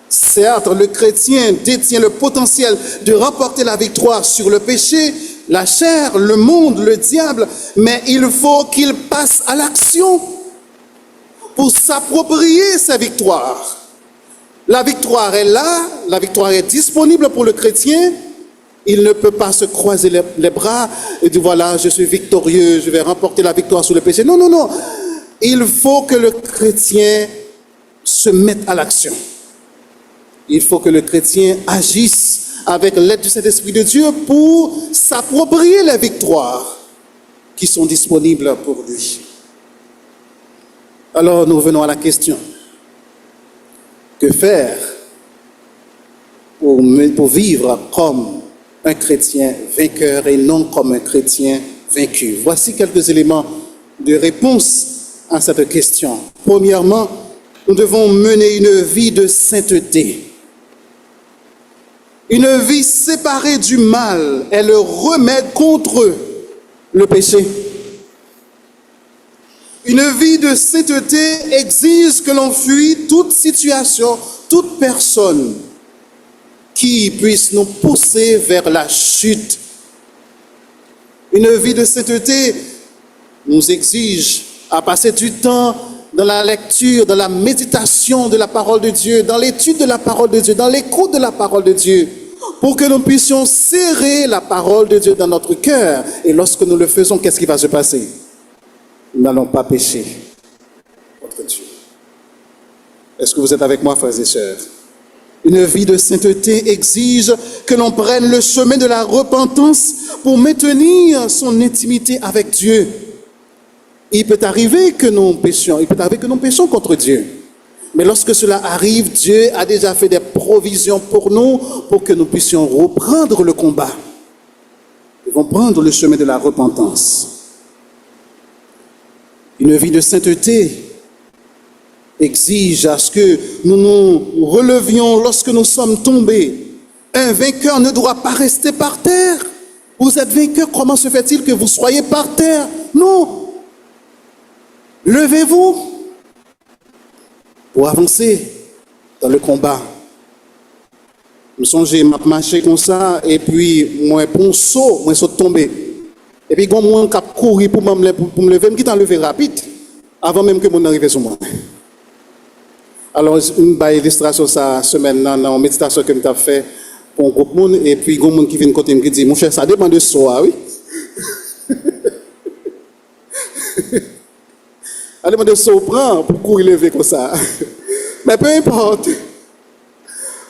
Certes, le chrétien détient le potentiel de remporter la victoire sur le péché, la chair, le monde, le diable, mais il faut qu'il passe à l'action pour s'approprier sa victoire. La victoire est là, la victoire est disponible pour le chrétien. Il ne peut pas se croiser les bras et dire voilà, je suis victorieux, je vais remporter la victoire sur le péché. Non, non, non. Il faut que le chrétien se mette à l'action. Il faut que le chrétien agisse avec l'aide du Saint-Esprit de Dieu pour s'approprier les victoires qui sont disponibles pour lui. Alors nous revenons à la question. Que faire pour vivre comme un chrétien vainqueur et non comme un chrétien vaincu? Voici quelques éléments de réponse à cette question. Premièrement, nous devons mener une vie de sainteté. Une vie séparée du mal est le remède contre le péché. Une vie de sainteté exige que l'on fuit toute situation, toute personne qui puisse nous pousser vers la chute. Une vie de sainteté nous exige à passer du temps dans la lecture, dans la méditation de la parole de Dieu, dans l'étude de la parole de Dieu, dans l'écoute de la parole de Dieu, pour que nous puissions serrer la parole de Dieu dans notre cœur. Et lorsque nous le faisons, qu'est-ce qui va se passer? Nous n'allons pas pécher contre Dieu. Est-ce que vous êtes avec moi, frères et sœurs? Une vie de sainteté exige que l'on prenne le chemin de la repentance pour maintenir son intimité avec Dieu. Il peut arriver que nous péchions contre Dieu. Mais lorsque cela arrive, Dieu a déjà fait des provisions pour nous, pour que nous puissions reprendre le combat. Nous devons prendre le chemin de la repentance. Une vie de sainteté exige à ce que nous nous relevions lorsque nous sommes tombés. Un vainqueur ne doit pas rester par terre. Vous êtes vainqueur, comment se fait-il que vous soyez par terre? Non. Levez-vous pour avancer dans le combat. Je songez, m'a marché comme ça, et puis moi pour saut, moi saute tomber. Et puis quand moi cap courir pour me lever, me quitte lever rapide avant même que mon arrive sur moi. Alors une baille illustration ça semaine dans la méditation que m't'a fait pour un groupe monde, et puis gon monde qui vient côté me dit mon cher, ça dépend de soi, oui. Allez, me surprendre pour courir lever comme ça. Mais peu importe.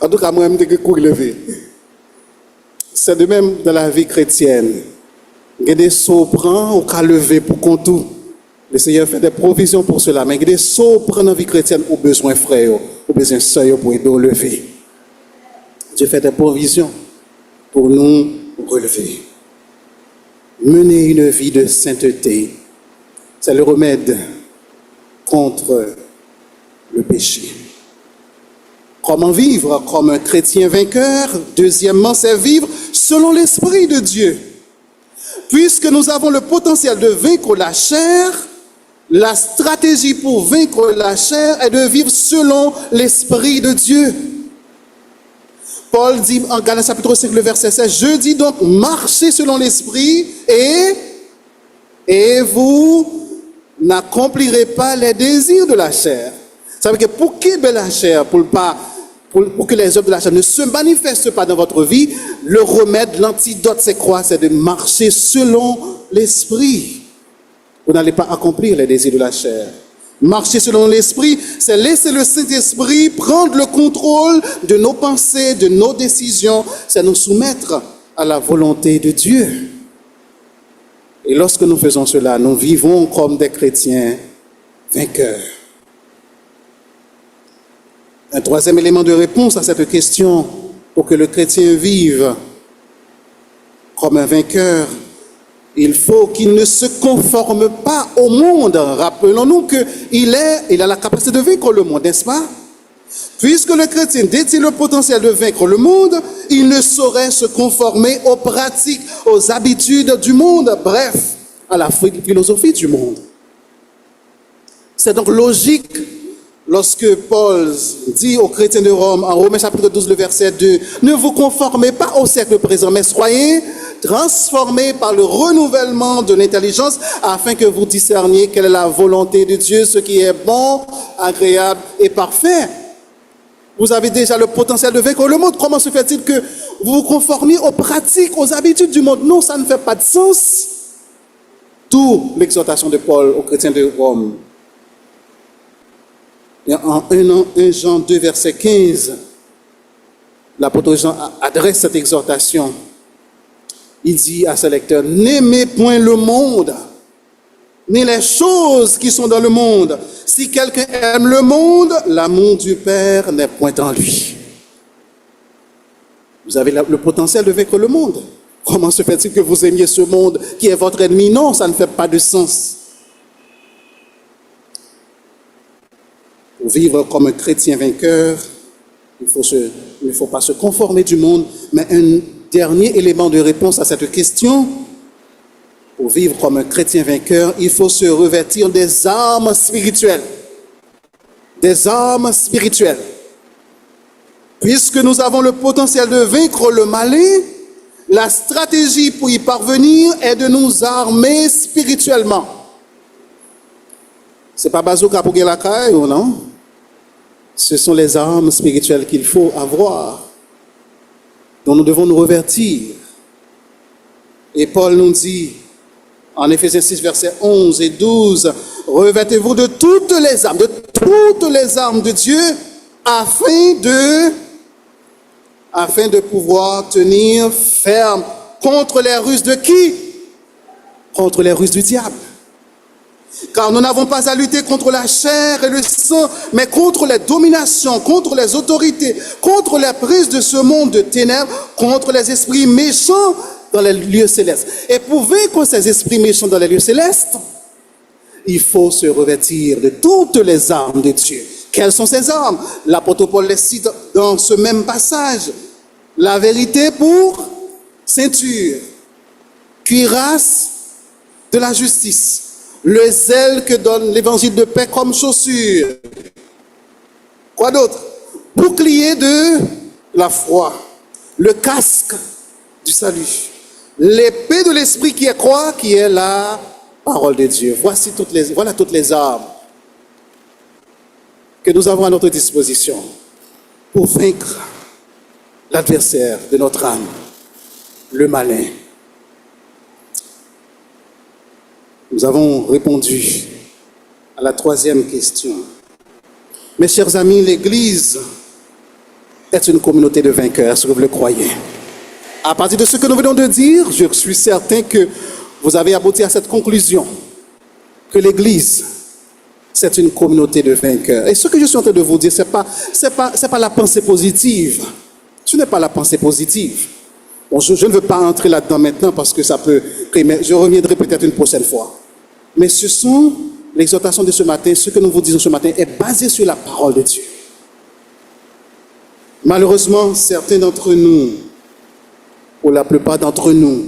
En tout cas, moi-même, je courir lever. C'est de même dans la vie chrétienne. Il y a des surprendre ou qu'à lever pour qu'on tout. Le Seigneur fait des provisions pour cela, mais il est saut prendre la vie chrétienne aux besoins frères, aux besoins sœurs pour aider à lever. Dieu fait des provisions pour nous relever. Mener une vie de sainteté, c'est le remède contre le péché. Comment vivre comme un chrétien vainqueur? Deuxièmement, c'est vivre selon l'Esprit de Dieu. Puisque nous avons le potentiel de vaincre la chair, la stratégie pour vaincre la chair est de vivre selon l'Esprit de Dieu. Paul dit en Galates chapitre 5, le verset 16, « Je dis donc, marchez selon l'Esprit et vous n'accomplirez pas les désirs de la chair. » Ça veut dire que pour quitter la chair, pour que les œuvres de la chair ne se manifestent pas dans votre vie, le remède, l'antidote, c'est quoi? C'est de marcher selon l'Esprit. Vous n'allez pas accomplir les désirs de la chair. Marcher selon l'Esprit, c'est laisser le Saint-Esprit prendre le contrôle de nos pensées, de nos décisions. C'est nous soumettre à la volonté de Dieu. Et lorsque nous faisons cela, nous vivons comme des chrétiens vainqueurs. Un troisième élément de réponse à cette question, pour que le chrétien vive comme un vainqueur, il faut qu'il ne se conforme pas au monde. Rappelons-nous qu'il a la capacité de vaincre le monde, n'est-ce pas? Puisque le chrétien détient le potentiel de vaincre le monde, il ne saurait se conformer aux pratiques, aux habitudes du monde, bref, à la philosophie du monde. C'est donc logique lorsque Paul dit aux chrétiens de Rome, en Romains chapitre 12, le verset 2, « Ne vous conformez pas au siècle présent, mais soyez transformés par le renouvellement de l'intelligence, afin que vous discerniez quelle est la volonté de Dieu, ce qui est bon, agréable et parfait. » Vous avez déjà le potentiel de vaincre le monde. Comment se fait-il que vous vous conformiez aux pratiques, aux habitudes du monde? Non, ça ne fait pas de sens. D'où l'exhortation de Paul aux chrétiens de Rome. Et en 1 Jean 2, verset 15, l'apôtre Jean adresse cette exhortation. Il dit à ses lecteurs, « N'aimez point le monde, ni les choses qui sont dans le monde. Si quelqu'un aime le monde, l'amour du Père n'est point en lui. » Vous avez le potentiel de vaincre le monde. Comment se fait-il que vous aimiez ce monde qui est votre ennemi? Non, ça ne fait pas de sens. Pour vivre comme un chrétien vainqueur, il ne faut pas se conformer du monde, mais un dernier élément de réponse à cette question, pour vivre comme un chrétien vainqueur, il faut se revêtir des armes spirituelles. Des armes spirituelles. Puisque nous avons le potentiel de vaincre le malin, la stratégie pour y parvenir est de nous armer spirituellement. Ce n'est pas bazooka pour gagner la caille, ou non? Ce sont les armes spirituelles qu'il faut avoir, dont nous devons nous revêtir. Et Paul nous dit, en Éphésiens 6, versets 11 et 12, « Revêtez-vous de toutes les armes de Dieu, afin de pouvoir tenir ferme contre les ruses de qui? Contre les ruses du diable. Car nous n'avons pas à lutter contre la chair et le sang, mais contre les dominations, contre les autorités, contre les prises de ce monde de ténèbres, contre les esprits méchants dans les lieux célestes. » Et pour vaincre ces esprits méchants dans les lieux célestes, il faut se revêtir de toutes les armes de Dieu. Quelles sont ces armes? L'apôtre Paul les cite dans ce même passage. La vérité pour ceinture, cuirasse de la justice, le zèle que donne l'évangile de paix comme chaussure. Quoi d'autre? Bouclier de la foi, le casque du salut, l'épée de l'esprit qui est quoi? Qui est la parole de Dieu. Voilà toutes les armes que nous avons à notre disposition pour vaincre l'adversaire de notre âme, le malin. Nous avons répondu à la troisième question. Mes chers amis, l'Église est une communauté de vainqueurs, est-ce que vous le croyez? À partir de ce que nous venons de dire, je suis certain que vous avez abouti à cette conclusion, que l'Église, c'est une communauté de vainqueurs. Et ce que je suis en train de vous dire, c'est pas la pensée positive. Ce n'est pas la pensée positive. Bon, je ne veux pas entrer là-dedans maintenant parce que ça peut... Mais je reviendrai peut-être une prochaine fois. Mais ce sont l'exhortation de ce matin, ce que nous vous disons ce matin est basé sur la parole de Dieu. Malheureusement, certains d'entre nous, ou la plupart d'entre nous,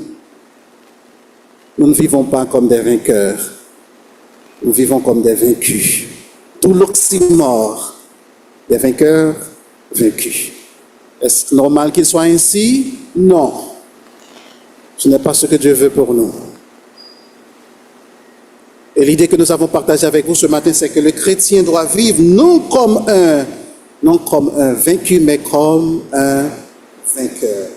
nous ne vivons pas comme des vainqueurs. Nous vivons comme des vaincus. Tout l'oxymore des vainqueurs vaincus. Est-ce normal qu'il soit ainsi? Non. Ce n'est pas ce que Dieu veut pour nous. Et l'idée que nous avons partagée avec vous ce matin, c'est que le chrétien doit vivre non comme un vaincu, mais comme un vainqueur.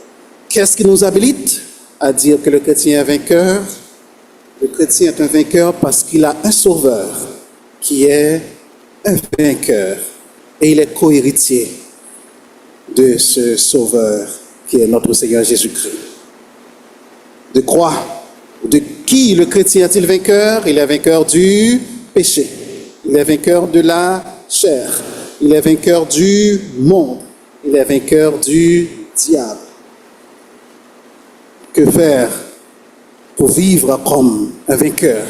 Qu'est-ce qui nous habilite à dire que le chrétien est vainqueur? Le chrétien est un vainqueur parce qu'il a un sauveur qui est un vainqueur. Et il est co-héritier de ce sauveur qui est notre Seigneur Jésus-Christ. De quoi? De qui le chrétien est-il vainqueur? Il est vainqueur du péché. Il est vainqueur de la chair. Il est vainqueur du monde. Il est vainqueur du diable. Que faire pour vivre comme un vainqueur?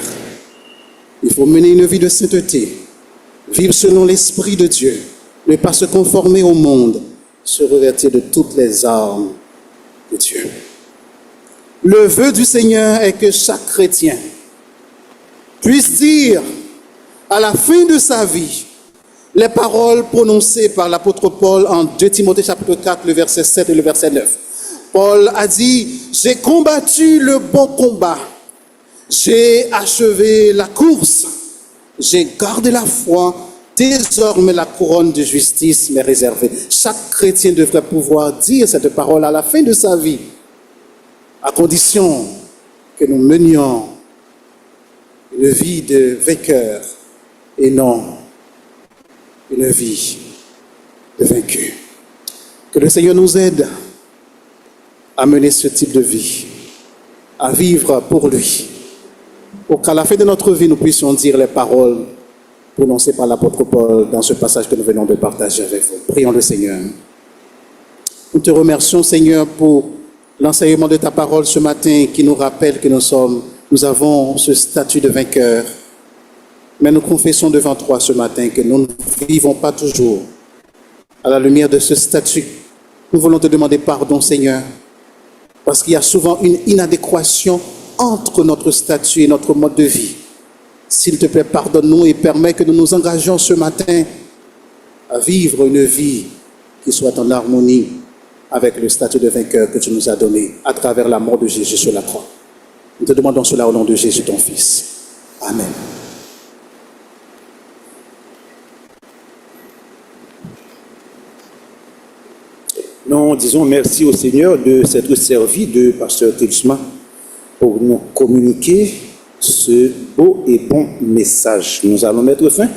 Il faut mener une vie de sainteté, vivre selon l'Esprit de Dieu, ne pas se conformer au monde, se revêtir de toutes les armes de Dieu. Le vœu du Seigneur est que chaque chrétien puisse dire à la fin de sa vie les paroles prononcées par l'apôtre Paul en 2 Timothée chapitre 4, le verset 7 et le verset 9. Paul a dit, « J'ai combattu le bon combat, j'ai achevé la course, j'ai gardé la foi, désormais la couronne de justice m'est réservée. » Chaque chrétien devrait pouvoir dire cette parole à la fin de sa vie, à condition que nous menions une vie de vainqueur et non une vie de vaincu. Que le Seigneur nous aide à mener ce type de vie, à vivre pour lui, pour qu'à la fin de notre vie, nous puissions dire les paroles prononcées par l'apôtre Paul dans ce passage que nous venons de partager avec vous. Prions le Seigneur. Nous te remercions, Seigneur, pour l'enseignement de ta parole ce matin qui nous rappelle que nous avons ce statut de vainqueur. Mais nous confessons devant toi ce matin que nous ne vivons pas toujours à la lumière de ce statut. Nous voulons te demander pardon, Seigneur, parce qu'il y a souvent une inadéquation entre notre statut et notre mode de vie. S'il te plaît, pardonne-nous et permets que nous nous engagions ce matin à vivre une vie qui soit en harmonie avec le statut de vainqueur que tu nous as donné à travers la mort de Jésus sur la croix. Nous te demandons cela au nom de Jésus, ton Fils. Amen. Nous disons merci au Seigneur de s'être servi de Pasteur Telsma pour nous communiquer ce beau et bon message. Nous allons mettre fin.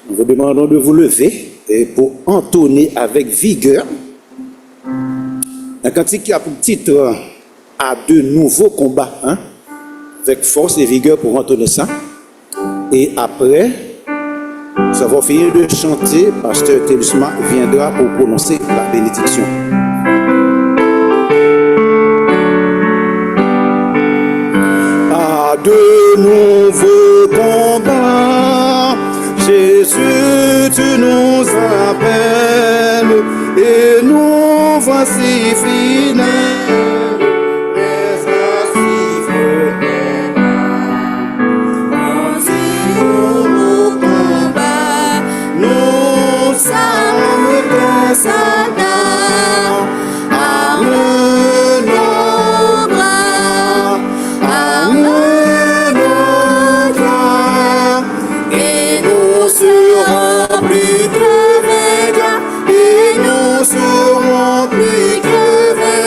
Nous vous demandons de vous lever et pour entonner avec vigueur un cantique qui a pour titre « À de nouveaux combats », avec force et vigueur pour entonner ça. Et après, nous avons fini de chanter, Pasteur Telsma viendra pour prononcer la bénédiction. À de nouveaux combats, Jésus, tu nous appelles et nous voici fidèles. Plus que vainqueurs, et nous serons plus que vainqueurs.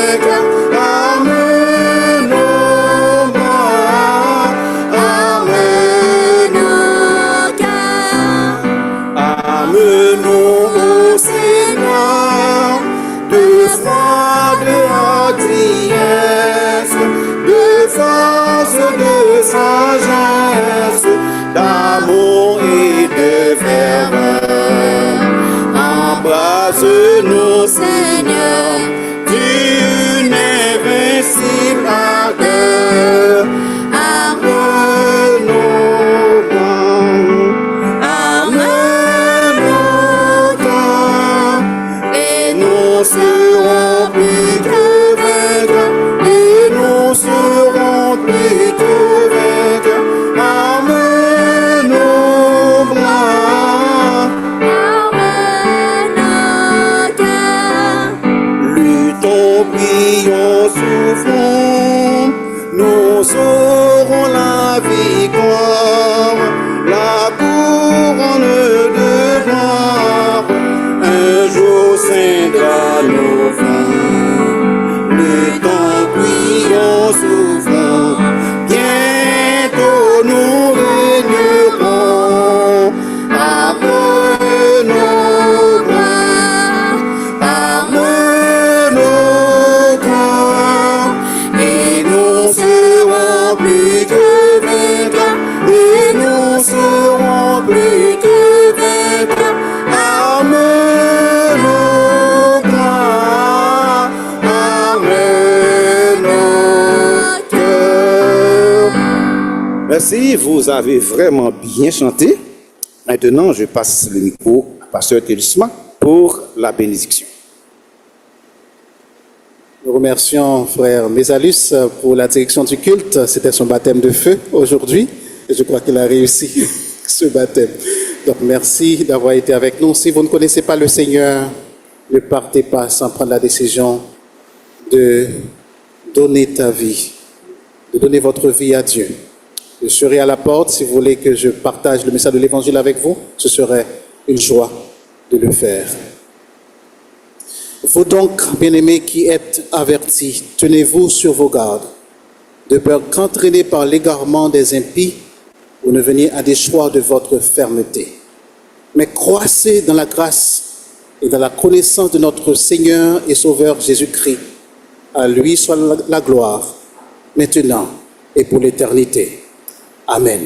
nous souffrons, bientôt nous régnerons. Arme nos bras, arme nos corps, et nous serons plus que vainqueurs, et nous serons plus que vainqueurs. Arme nos bras, arme nos cœurs. Merci, vous avez vraiment bien chanté. Maintenant, je passe le micro à Pasteur Télisma pour la bénédiction. Nous remercions frère Mésalus pour la direction du culte. C'était son baptême de feu aujourd'hui et je crois qu'il a réussi ce baptême. Donc merci d'avoir été avec nous. Si vous ne connaissez pas le Seigneur, ne partez pas sans prendre la décision de donner ta vie, de donner votre vie à Dieu. Je serai à la porte si vous voulez que je partage le message de l'Évangile avec vous. Ce serait une joie de le faire. Vous donc, bien-aimés qui êtes avertis, tenez-vous sur vos gardes, de peur qu'entraînés par l'égarement des impies, vous ne veniez à déchoir de votre fermeté. Mais croissez dans la grâce et dans la connaissance de notre Seigneur et Sauveur Jésus-Christ. À lui soit la gloire, maintenant et pour l'éternité. Amen.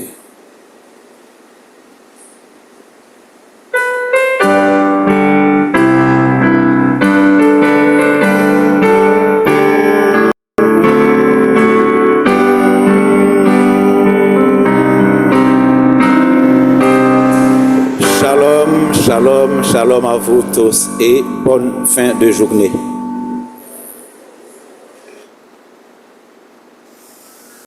Shalom, shalom, shalom à vous tous et bonne fin de journée.